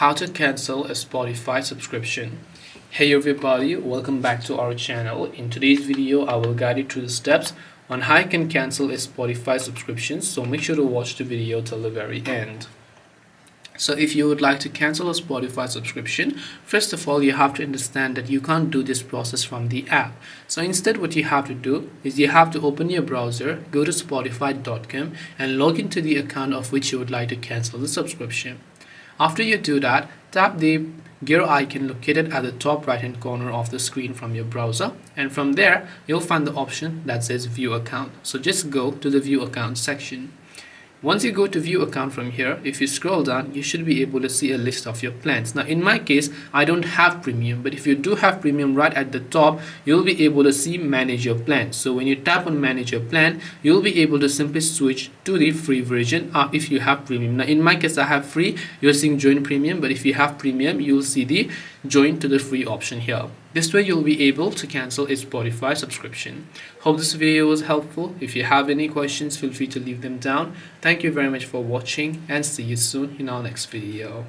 How to cancel a Spotify subscription. Hey everybody, welcome back to our channel. In today's video, I will guide you through the steps on how you can cancel a Spotify subscription, so make sure to watch the video till the very end. So if you would like to cancel a Spotify subscription, first of all, you have to understand that you can't do this process from the app. So instead, what you have to do is you have to open your browser, go to spotify.com and log into the account of which you would like to cancel the subscription. After you do that, tap the gear icon located at the top right hand corner of the screen from your browser, and from there you'll find the option that says view account. So just go to the view account section. Once you go to view account from here, if you scroll down, you should be able to see a list of your plans. Now in my case, I don't have premium, but if you do have premium, right at the top you'll be able to see manage your plan. So when you tap on manage your plan, you'll be able to simply switch to the free version if you have premium. Now in my case, I have free, you're seeing join premium, but if you have premium, you'll see the join to the free option here. This way you'll be able to cancel a Spotify subscription. Hope this video was helpful. If you have any questions, feel free to leave them down. Thank you very much for watching and see you soon in our next video.